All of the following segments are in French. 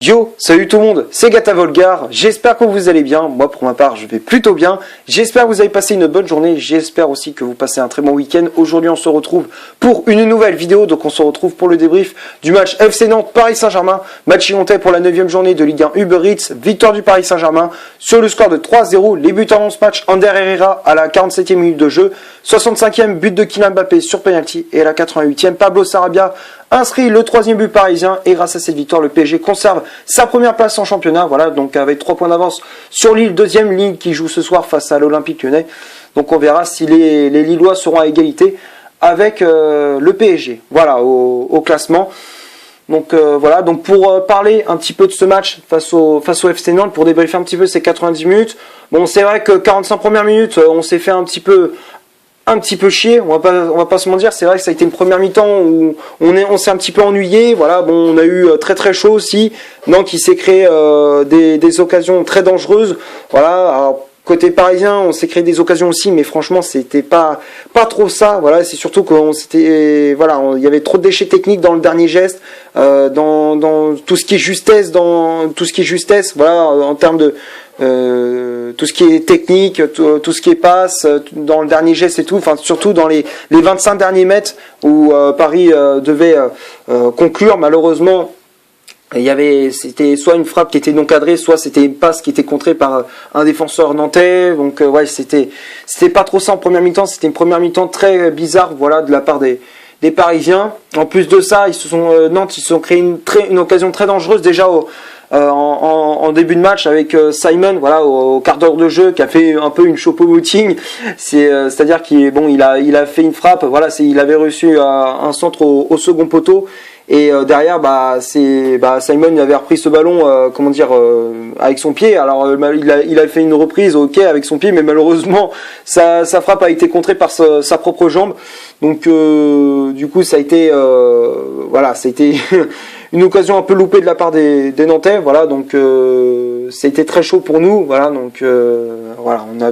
Yo, salut tout le monde, c'est Gata Volgar, j'espère que vous allez bien, moi pour ma part je vais plutôt bien, j'espère que vous avez passé une bonne journée, j'espère aussi que vous passez un très bon week-end. Aujourd'hui on se retrouve pour une nouvelle vidéo, donc on se retrouve pour le débrief du match FC Nantes Paris Saint-Germain, match montait pour la 9e journée de Ligue 1 Uber Eats, victoire du Paris Saint-Germain sur le score de 3-0, les buts en ce match, Ander Herrera à la 47e minute de jeu, 65e but de Kylian Mbappé sur penalty et à la 88e Pablo Sarabia inscrit le 3e but parisien et grâce à cette victoire le PSG conserve sa première place en championnat, voilà, donc avec 3 points d'avance sur Lille, 2e Lille qui joue ce soir face à l'Olympique Lyonnais. Donc on verra si les Lillois seront à égalité avec le PSG, voilà, au classement. Donc voilà, donc pour parler un petit peu de ce match face au FC Nantes, pour débriefer un petit peu ces 90 minutes. Bon, c'est vrai que 45 premières minutes, on s'est fait un petit peu chier, on va pas se mentir, c'est vrai que ça a été une première mi-temps où on s'est un petit peu ennuyé, voilà, bon, on a eu très chaud aussi, Nantes qui s'est créé des occasions très dangereuses, voilà, alors, côté parisien, on s'est créé des occasions aussi, mais franchement, c'était pas trop ça, voilà, c'est surtout il y avait trop de déchets techniques dans le dernier geste, dans tout ce qui est justesse, voilà, en termes de tout ce qui est technique, tout ce qui est passe, dans le dernier geste et tout, enfin surtout dans les 25 derniers mètres où Paris devait conclure, malheureusement. C'était soit une frappe qui était non cadrée, soit c'était une passe qui était contrée par un défenseur nantais. Donc ouais, c'était pas trop ça en première mi-temps. C'était une première mi-temps très bizarre, voilà, de la part des Parisiens. En plus de ça, Nantes ils se sont créé une occasion très dangereuse déjà en début de match avec Simon, voilà, au quart d'heure de jeu, qui a fait un peu une choupo-moting. C'est-à-dire qu'il a fait une frappe, voilà, il avait reçu un centre au second poteau. Et derrière, Simon il avait repris ce ballon, avec son pied. Alors il a fait une reprise, ok, avec son pied, mais malheureusement sa frappe a été contrée par sa propre jambe. Donc du coup ça a été une occasion un peu loupée de la part des Nantais. Voilà, donc c'était très chaud pour nous. Voilà, donc voilà, on a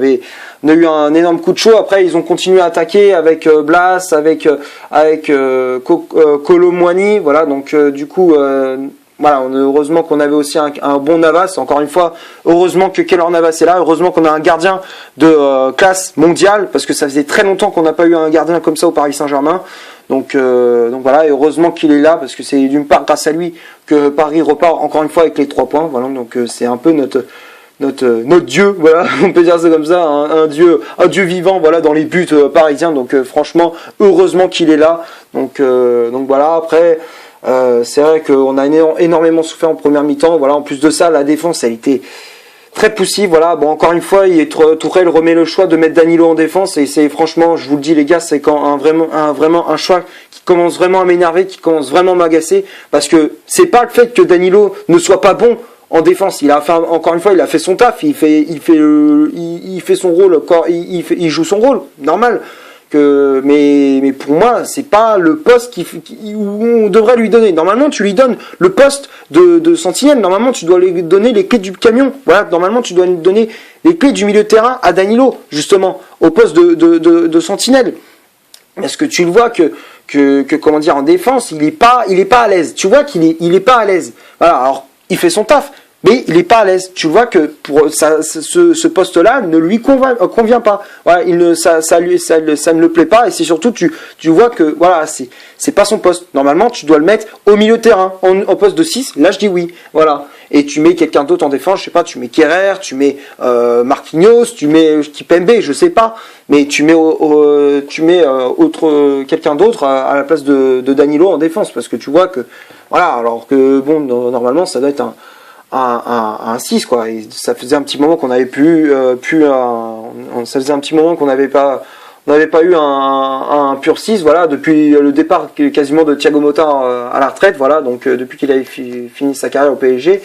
eu un énorme coup de chaud. Après, ils ont continué à attaquer avec Blas, avec Kolo Muani. Voilà, donc du coup, voilà, heureusement qu'on avait aussi un bon Navas. Encore une fois, heureusement que Keylor Navas est là. Heureusement qu'on a un gardien de classe mondiale, parce que ça faisait très longtemps qu'on n'a pas eu un gardien comme ça au Paris Saint-Germain. Donc voilà, et heureusement qu'il est là, parce que c'est d'une part grâce à lui que Paris repart encore une fois avec les 3 points. Voilà, donc c'est un peu notre dieu, voilà, on peut dire ça comme ça, un dieu vivant, voilà, dans les buts parisiens. Donc franchement, heureusement qu'il est là. Donc voilà. Après, c'est vrai qu'on a énormément souffert en première mi-temps. Voilà, en plus de ça, la défense, elle était très poussive. Voilà, bon, encore une fois, Tourelle remet le choix de mettre Danilo en défense, et c'est franchement, je vous le dis les gars, c'est quand vraiment un choix qui commence vraiment à m'énerver, qui commence vraiment à m'agacer, parce que c'est pas le fait que Danilo ne soit pas bon en défense, encore une fois, il a fait son taf, il fait son rôle, il joue son rôle, normal. Mais pour moi, c'est pas le poste où on devrait lui donner. Normalement, tu lui donnes le poste de sentinelle. Normalement, tu dois lui donner les clés du camion. Voilà, normalement, tu dois lui donner les clés du milieu de terrain à Danilo, justement, au poste de sentinelle. Parce que tu le vois que comment dire, en défense, il est pas à l'aise. Tu vois qu'il est pas à l'aise. Voilà, alors il fait son taf, mais il n'est pas à l'aise. Tu vois que pour ce poste-là ne lui convient pas. Voilà, ça ne le plaît pas, et c'est surtout tu vois que voilà, c'est pas son poste. Normalement, tu dois le mettre au milieu de terrain, en poste de 6. Là, je dis oui. Voilà. Et tu mets quelqu'un d'autre en défense, je sais pas, tu mets Kerrer, tu mets Marquinhos, tu mets Kipembe, je sais pas, mais tu mets quelqu'un d'autre à la place de Danilo en défense, parce que tu vois que voilà, alors que bon, normalement ça doit être un 6, quoi. Et ça faisait un petit moment qu'on n'avait ça faisait un petit moment qu'on n'avait pas eu un pur 6, voilà, depuis le départ quasiment de Thiago Motta à la retraite, voilà, donc depuis qu'il avait fini sa carrière au PSG,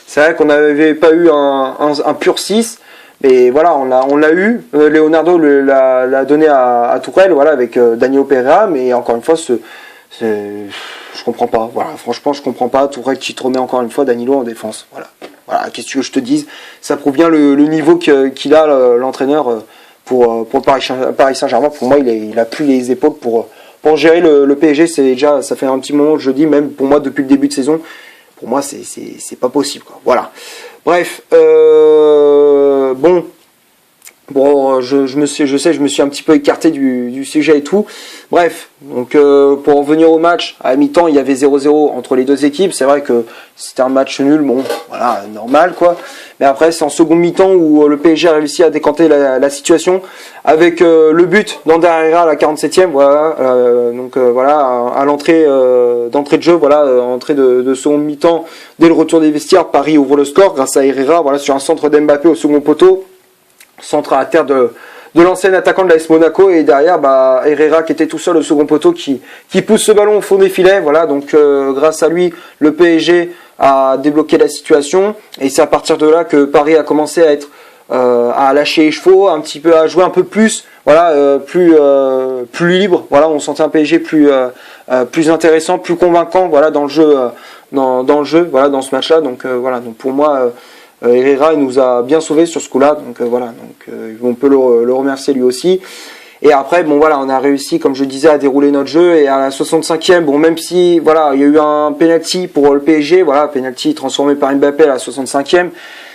c'est vrai qu'on n'avait pas eu un pur 6, mais voilà, on l'a eu. Leonardo l'a donné à Tourelle, voilà, avec Danilo Pereira, mais encore une fois, je comprends pas, voilà, franchement je comprends pas. Tourelle qui te remet encore une fois Danilo en défense, voilà, qu'est-ce que tu veux que je te dise, ça prouve bien le niveau qu'il a, l'entraîneur, pour Paris Saint-Germain. Pour moi, il a plus les épaules pour gérer le PSG. Ça fait un petit moment que je dis, même pour moi depuis le début de saison, Pour moi, c'est pas possible, quoi. Voilà. Bref, Bon, je sais, je me suis un petit peu écarté du sujet et tout. Bref, donc pour en venir au match, à la mi-temps, il y avait 0-0 entre les deux équipes. C'est vrai que c'était un match nul, bon, voilà, normal, quoi. Mais après, c'est en seconde mi-temps où le PSG a réussi à décanter la situation avec le but d'Ander Herrera à la 47e, voilà. Voilà, à l'entrée d'entrée de jeu, voilà, entrée de seconde mi-temps, dès le retour des vestiaires, Paris ouvre le score grâce à Herrera, voilà, sur un centre d'Mbappé au second poteau. Centre à terre de l'ancien attaquant de l'AS Monaco, et derrière Herrera qui était tout seul au second poteau qui pousse ce ballon au fond des filets, voilà, donc grâce à lui le PSG a débloqué la situation, et c'est à partir de là que Paris a commencé à être à lâcher les chevaux, un petit peu à jouer un peu plus, voilà, plus libre, voilà, on sentait un PSG plus intéressant, plus convaincant, voilà, dans le jeu voilà, dans ce match-là, donc voilà, donc pour moi Herrera, il nous a bien sauvés sur ce coup-là, donc voilà, donc on peut le remercier lui aussi. Et après, bon voilà, on a réussi, comme je disais, à dérouler notre jeu, et à la 65e, bon, même si voilà, il y a eu un penalty pour le PSG, voilà, penalty transformé par Mbappé à la 65e.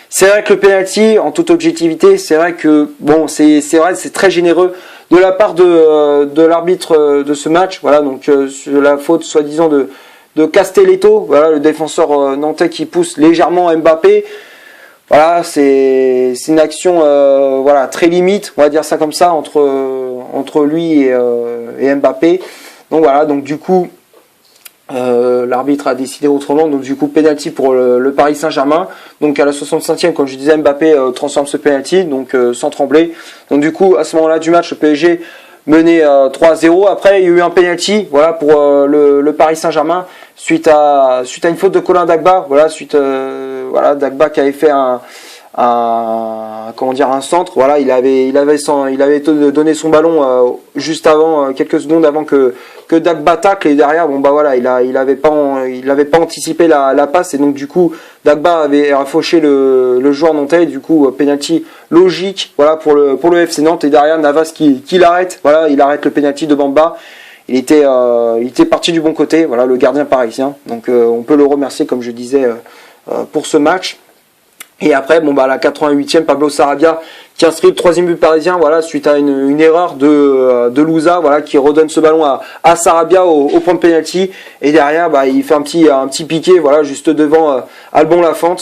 C'est vrai que le penalty, en toute objectivité, c'est vrai que bon, c'est vrai, c'est très généreux de la part de l'arbitre de ce match, voilà, donc sur la faute soi-disant de Castelletto, voilà, le défenseur nantais qui pousse légèrement Mbappé. Voilà, c'est une action voilà, très limite, on va dire ça comme ça, entre lui et Mbappé. Donc voilà, donc du coup l'arbitre a décidé autrement, donc du coup penalty pour le Paris Saint-Germain. Donc à la 65e, comme je disais, Mbappé transforme ce penalty, donc sans trembler. Donc du coup à ce moment-là du match, le PSG menait 3-0. Après il y a eu un penalty, voilà, pour le Paris Saint-Germain suite à une faute de Colin Dagba, voilà, voilà, Dagba qui avait fait un centre, voilà, il avait donné son ballon juste avant, quelques secondes avant que Dagba tacle, et derrière, bon bah voilà, il avait pas anticipé la passe, et donc du coup Dagba avait fauché le joueur nantais, et du coup penalty logique, voilà, pour le FC Nantes, et derrière Navas qui l'arrête, voilà, il arrête le penalty de Bamba. Il était parti du bon côté, voilà, le gardien parisien, donc on peut le remercier, comme je disais, pour ce match. Et après, bon bah à la 88e, Pablo Sarabia qui inscrit le troisième but parisien, voilà, suite à une erreur de Louza, voilà, qui redonne ce ballon à Sarabia au point de penalty, et derrière bah il fait un petit piqué, voilà, juste devant Alban Lafont,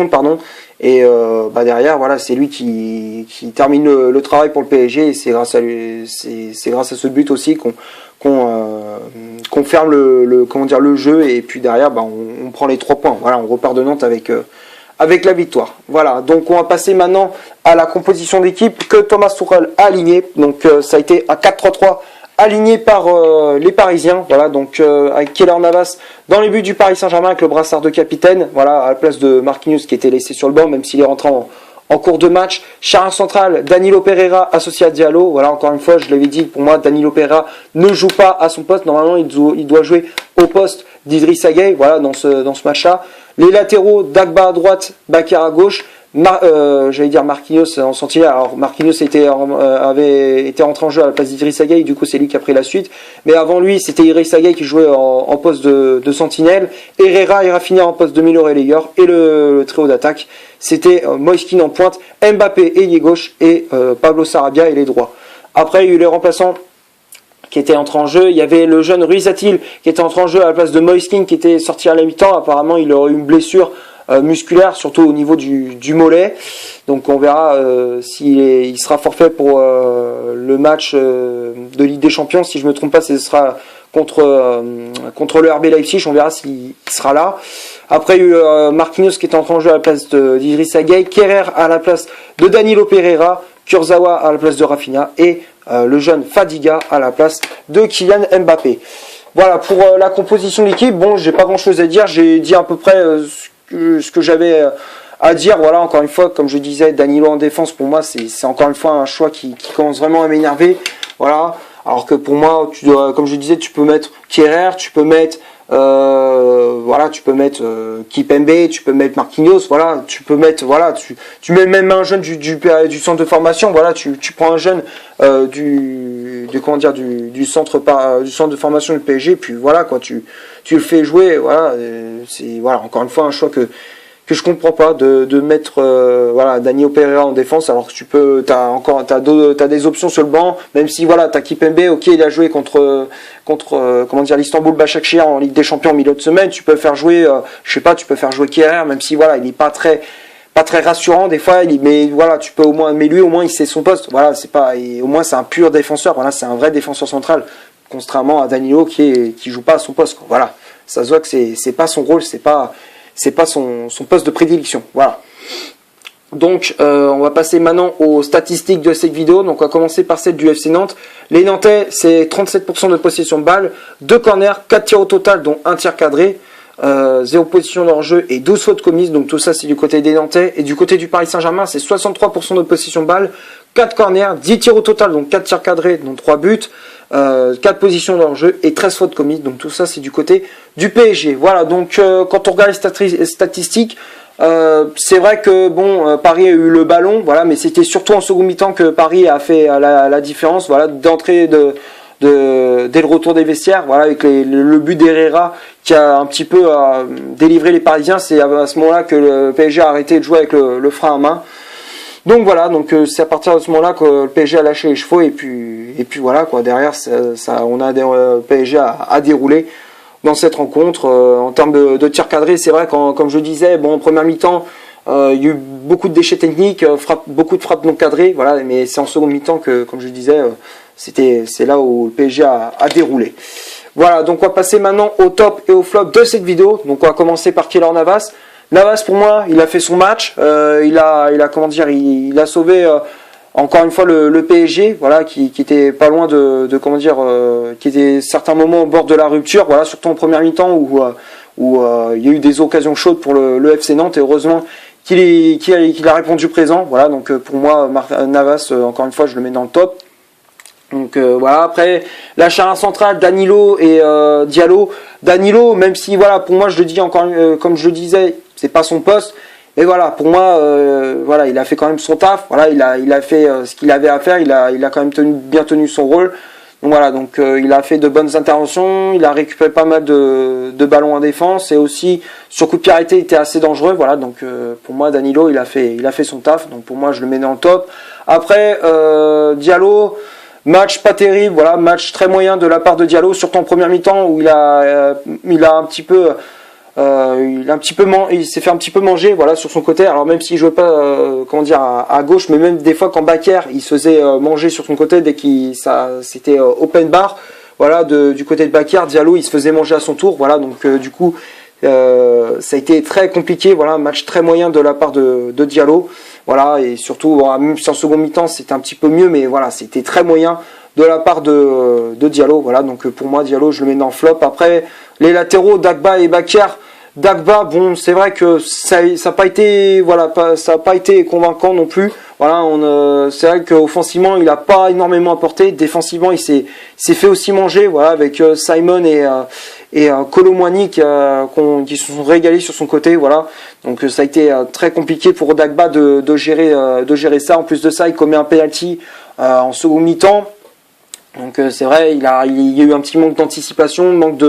pardon. Et bah derrière, voilà, c'est lui qui termine le travail pour le PSG, et c'est grâce à lui, c'est grâce à ce but aussi qu'on ferme le jeu, et puis derrière, bah on prend les 3 points. Voilà, on repart de Nantes avec la victoire. Voilà, donc on va passer maintenant à la composition d'équipe que Thomas Tuchel a alignée. Donc ça a été un 4-3-3 aligné par les Parisiens, voilà, donc avec Keylor Navas dans les buts du Paris Saint-Germain avec le brassard de capitaine, voilà, à la place de Marquinhos qui était laissé sur le banc, même s'il est rentré en cours de match. Charnière central, Danilo Pereira associé à Diallo, voilà, encore une fois, je l'avais dit, pour moi, Danilo Pereira ne joue pas à son poste, normalement il doit jouer au poste d'Idrissa Gueye, voilà, dans ce match-là. Les latéraux, Dagba à droite, Bakar à gauche, j'allais dire Marquinhos en sentinelle. Alors Marquinhos avait été rentré en jeu à la place d'Idrissa Gueye, du coup c'est lui qui a pris la suite. Mais avant lui, c'était Idrissa Gueye qui jouait en poste de sentinelle. Herrera et Rafinha en poste de milieu relayeur. Et le trio d'attaque, c'était Moiskin en pointe, Mbappé ailier gauche, et Pablo Sarabia ailier droit. Après, il y a eu les remplaçants qui était entré en jeu. Il y avait le jeune Ruiz Atil qui était entré en jeu à la place de Moiskin qui était sorti à la mi-temps. Apparemment, il aurait eu une blessure musculaire, surtout au niveau du mollet. Donc on verra s'il sera forfait pour le match de Ligue des Champions. Si je ne me trompe pas, ce sera contre le RB Leipzig. On verra s'il sera là. Après, il y a eu Marquinhos qui est entré en jeu à la place d'Idrissa Gueye, Kerrer à la place de Danilo Pereira, Kurzawa à la place de Rafinha, et le jeune Fadiga à la place de Kylian Mbappé. Voilà pour la composition de l'équipe. Bon, j'ai pas grand chose à dire, j'ai dit à peu près ce que j'avais à dire. Voilà, encore une fois, comme je disais, Danilo en défense, pour moi c'est encore une fois un choix qui commence vraiment à m'énerver. Voilà, alors que pour moi, comme je disais, tu peux mettre Kerrer, tu peux mettre Kipembe, tu peux mettre Marquinhos, voilà, tu peux mettre, voilà, tu mets même un jeune du centre de formation, voilà, tu prends un jeune comment dire, du centre de formation du PSG. Puis voilà quoi, tu le fais jouer. Voilà, c'est voilà encore une fois un choix que je comprends pas de mettre voilà Danilo Pereira en défense alors que t'as des options sur le banc, même si voilà t'as Kimpembe, ok il a joué contre comment dire l'Istanbul Başakşehir en Ligue des Champions au milieu de semaine, tu peux faire jouer je sais pas, tu peux faire jouer Kehrer, même si voilà il est pas très rassurant des fois, mais voilà tu peux au moins, mais lui au moins il sait son poste, voilà c'est pas, et au moins c'est un pur défenseur, voilà c'est un vrai défenseur central, contrairement à Danilo qui joue pas à son poste quoi. Voilà, ça se voit que c'est pas son rôle, c'est pas son poste de prédilection. Voilà. Donc on va passer maintenant aux statistiques de cette vidéo. Donc on va commencer par celle du FC Nantes. Les Nantais, c'est 37% de possession de balle, 2 corners, 4 tirs au total, dont 1 tir cadré, 0 position hors jeu et 12 fautes commises. Donc tout ça c'est du côté des Nantais. Et du côté du Paris Saint-Germain, c'est 63% de possession de balle, 4 corners, 10 tirs au total, donc 4 tirs cadrés, dont 3 buts, 4 positions dans le jeu et 13 fautes commises. Donc tout ça c'est du côté du PSG. Voilà, donc quand on regarde les statistiques, c'est vrai que bon, Paris a eu le ballon, voilà, mais c'était surtout en second mi-temps que Paris a fait la différence, voilà, d'entrée dès le retour des vestiaires, voilà, avec le but d'Herrera qui a un petit peu délivré les Parisiens. C'est à ce moment-là que le PSG a arrêté de jouer avec le frein à main. Donc voilà, donc c'est à partir de ce moment-là que le PSG a lâché les chevaux et puis voilà quoi. Derrière, on a le PSG à dérouler dans cette rencontre. En termes de tir cadré, c'est vrai comme je disais, bon en première mi-temps, il y a eu beaucoup de déchets techniques, beaucoup de frappes non cadrées, voilà. Mais c'est en seconde mi-temps que, comme je disais, c'est là où le PSG a déroulé. Voilà, donc on va passer maintenant au top et au flop de cette vidéo. Donc on va commencer par Keylor Navas. Navas pour moi, il a fait son match, il a comment dire, il a sauvé encore une fois le PSG, voilà, qui était pas loin de comment dire, qui était certains moments au bord de la rupture, voilà, surtout en première mi-temps où il y a eu des occasions chaudes pour le FC Nantes et heureusement qu'il a répondu présent, voilà, donc pour moi Navas encore une fois je le mets dans le top. Donc voilà, après la charnière centrale Danilo et Diallo. Danilo, même si voilà, pour moi je le dis encore comme je le disais, c'est pas son poste, mais voilà, pour moi voilà, il a fait quand même son taf, voilà, il a fait ce qu'il avait à faire, il a quand même bien tenu son rôle. Donc voilà, donc il a fait de bonnes interventions, il a récupéré pas mal de ballons en défense et aussi sur coup de pied arrêté, il était assez dangereux, voilà, donc pour moi Danilo, il a fait son taf, donc pour moi je le mets dans le top. Après Diallo, match pas terrible, voilà, match très moyen de la part de Diallo, surtout en première mi-temps où il s'est fait un petit peu manger, voilà, sur son côté. Alors même s'il jouait pas, comment dire, à gauche, mais même des fois quand Bakker il se faisait manger sur son côté dès c'était open bar, voilà, du côté de Bakker, Diallo il se faisait manger à son tour, voilà, donc du coup ça a été très compliqué, voilà, un match très moyen de la part de Diallo. Voilà, et surtout, même si en second mi-temps c'était un petit peu mieux, mais voilà, c'était très moyen de la part de Diallo. Voilà, donc pour moi, Diallo, je le mets dans le flop. Après, les latéraux, Dagba et Bakker. Dagba, bon, c'est vrai que ça n'a pas été, voilà, ça a pas été convaincant non plus. Voilà, c'est vrai qu'offensivement, il n'a pas énormément apporté. Défensivement, il s'est fait aussi manger, voilà, avec Simon et Kolo Muani qui se sont régalés sur son côté, voilà. Donc ça a été très compliqué pour Dagba de gérer ça. En plus de ça, il commet un penalty en second mi-temps. Donc c'est vrai, il y a eu un petit manque d'anticipation, manque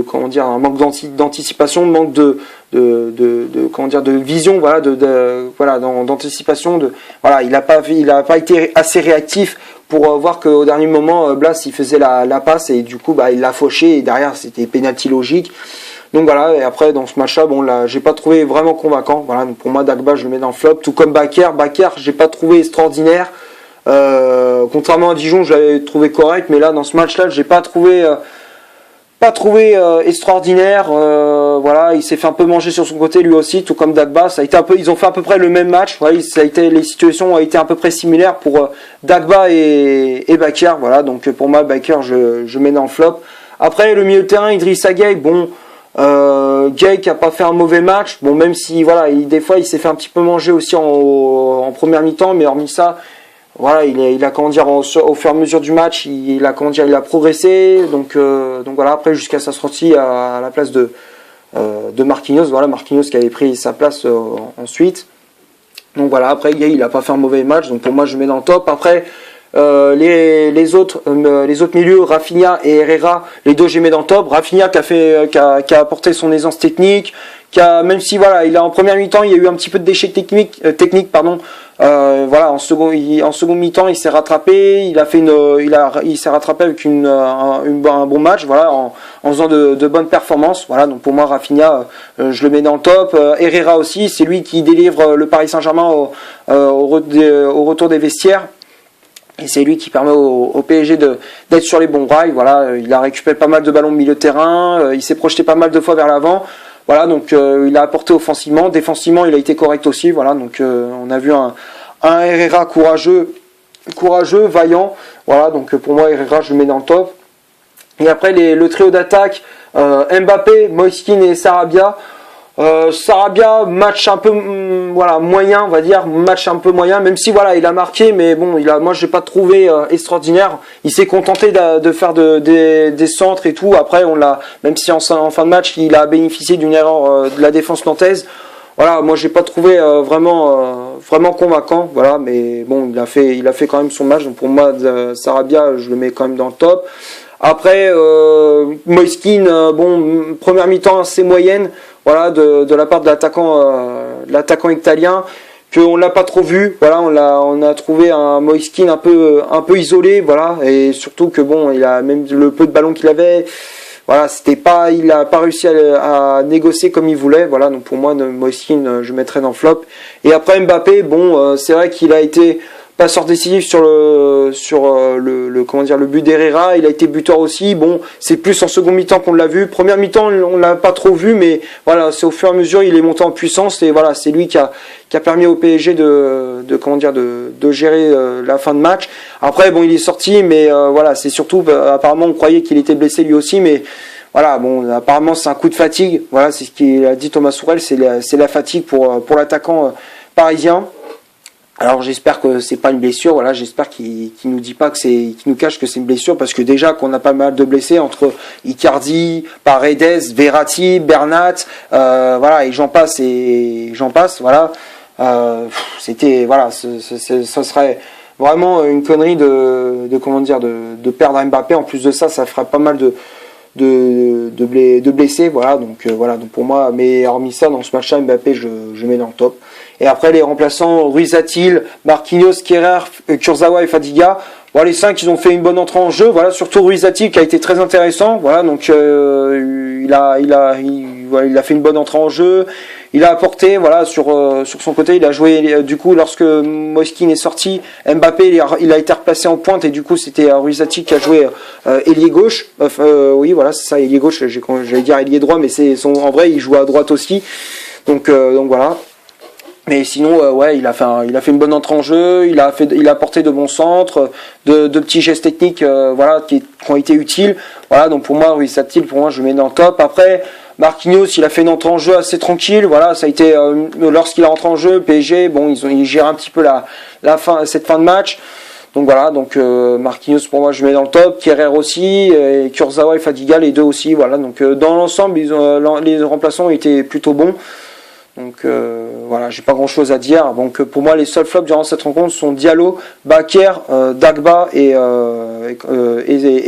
comment dire, un manque d'anticipation, manque de comment dire, de vision, voilà, voilà, d'anticipation, voilà, il a pas été assez réactif pour voir qu'au dernier moment Blas il faisait la passe et du coup bah il l'a fauché et derrière c'était penalty logique. Donc voilà, et après dans ce match-là, bon là, j'ai pas trouvé vraiment convaincant. Voilà, donc pour moi Dagba je le mets dans le flop, tout comme Bakker, j'ai pas trouvé extraordinaire. Contrairement à Dijon, je l'avais trouvé correct, mais là dans ce match-là, j'ai pas trouvé extraordinaire. Voilà, il s'est fait un peu manger sur son côté lui aussi, tout comme Dagba. Ça a été ils ont fait à peu près le même match. Voilà, les situations ont été à peu près similaires pour Dagba et Bakker. Voilà, donc pour moi Bakker je mets dans le flop. Après le milieu de terrain, Idrissa Gueye, bon, Gueye qui a pas fait un mauvais match. Bon, même si voilà, des fois il s'est fait un petit peu manger aussi en première mi-temps, mais hormis ça. Voilà, il a comment dire, au fur et à mesure du match, il a progressé, donc voilà, après jusqu'à sa sortie à la place de Marquinhos, voilà, Marquinhos qui avait pris sa place ensuite. Donc voilà, après il a pas fait un mauvais match, donc pour moi je mets dans le top. Après les autres milieux, Rafinha et Herrera, les deux j'ai mis dans le top. Rafinha qui a apporté son aisance technique, même si voilà, il a en première mi-temps il y a eu un petit peu de déchets techniques, pardon. Voilà, en second mi-temps il s'est rattrapé, il s'est rattrapé avec un bon match, voilà, en faisant de bonnes performances. Voilà, donc pour moi Rafinha, je le mets dans le top. Herrera aussi, c'est lui qui délivre le Paris Saint-Germain au retour des vestiaires. Et c'est lui qui permet au PSG d'être sur les bons rails. Voilà, il a récupéré pas mal de ballons de milieu de terrain, il s'est projeté pas mal de fois vers l'avant. Voilà, donc il a apporté offensivement, défensivement il a été correct aussi. Voilà, donc on a vu un Herrera courageux, vaillant. Voilà, donc pour moi Herrera je le mets dans le top. Et après le trio d'attaque, Mbappé, Moiskin et Sarabia. Sarabia, match un peu moyen, on va dire, match un peu moyen, même si voilà il a marqué, mais bon moi je l'ai pas trouvé extraordinaire. Il s'est contenté de faire des centres et tout. Après même si en fin de match il a bénéficié d'une erreur de la défense nantaise. Voilà, moi j'ai pas trouvé vraiment convaincant. Voilà, mais bon il a fait quand même son match. Donc pour moi Sarabia je le mets quand même dans le top. Après Moiskin, première mi-temps assez moyenne. Voilà, de la part de l'attaquant italien, qu'on l'a pas trop vu. Voilà, on a trouvé un Moiskin un peu isolé, voilà, et surtout que bon, il a même le peu de ballon qu'il avait, voilà, il a pas réussi à négocier comme il voulait. Voilà, donc pour moi, Moiskin, je mettrais dans le flop. Et après Mbappé, c'est vrai qu'il a été passeur décisif sur le but d'Herrera. Il a été buteur aussi. Bon, c'est plus en second mi-temps qu'on l'a vu. Première mi-temps, on l'a pas trop vu, mais voilà, c'est au fur et à mesure il est monté en puissance et voilà, c'est lui qui a permis au PSG de gérer la fin de match. Après, bon, il est sorti, mais voilà, c'est surtout apparemment on croyait qu'il était blessé lui aussi, mais voilà, bon, apparemment c'est un coup de fatigue. Voilà, c'est ce qu'il a dit Thomas Sourel, c'est la fatigue pour l'attaquant parisien. Alors j'espère que c'est pas une blessure, voilà, j'espère qu'il nous dit pas qu'il nous cache que c'est une blessure, parce que déjà qu'on a pas mal de blessés entre Icardi, Paredes, Verratti, Bernat, voilà, et j'en passe, voilà. C'était, voilà, ce serait vraiment une connerie de perdre Mbappé. En plus de ça, ça fera pas mal de blessés, voilà, donc pour moi, mais hormis ça, dans ce match-là, Mbappé je mets dans le top. Et après les remplaçants, Ruiz-Atil, Marquinhos, Kerrer, Kurzawa et Fadiga, les 5 ils ont fait une bonne entrée en jeu, voilà, surtout Ruiz-Atil qui a été très intéressant, voilà, donc il a fait une bonne entrée en jeu, il a apporté, voilà, sur son côté, il a joué, du coup lorsque Moiskin est sorti, Mbappé il a été replacé en pointe et du coup c'était Ruiz-Atil qui a joué ailier gauche, oui voilà c'est ça, ailier gauche, j'allais dire ailier droit, mais en vrai il joue à droite aussi, donc voilà. Mais sinon, ouais, il a fait une bonne entrée en jeu, il a apporté de bons centres, de petits gestes techniques, voilà, qui ont été utiles. Voilà, donc pour moi, Ruiz-Atil, je le mets dans le top. Après, Marquinhos, il a fait une entrée en jeu assez tranquille. Voilà, ça a été lorsqu'il est rentré en jeu, PSG, bon, ils gèrent un petit peu cette fin de match. Donc voilà, Marquinhos pour moi je mets dans le top, Kerrer aussi, et Kurzawa et Fadiga les deux aussi. Voilà, donc dans l'ensemble, les remplaçants étaient plutôt bons. Donc voilà, j'ai pas grand chose à dire. Donc pour moi les seuls flops durant cette rencontre sont Diallo, Bakker, Dagba et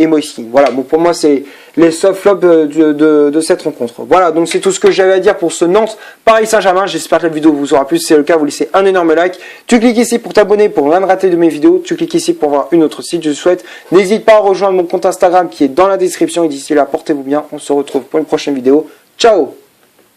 Moiskin. Voilà, bon pour moi c'est les seuls flops de cette rencontre. Voilà, donc c'est tout ce que j'avais à dire pour ce Nantes Paris Saint-Germain. J'espère que la vidéo vous aura plu. Si c'est le cas, vous laissez un énorme like. Tu cliques ici pour t'abonner pour rien rater de mes vidéos. Tu cliques ici pour voir une autre site. Je souhaite. N'hésite pas à rejoindre mon compte Instagram qui est dans la description. Et d'ici là, portez-vous bien. On se retrouve pour une prochaine vidéo. Ciao.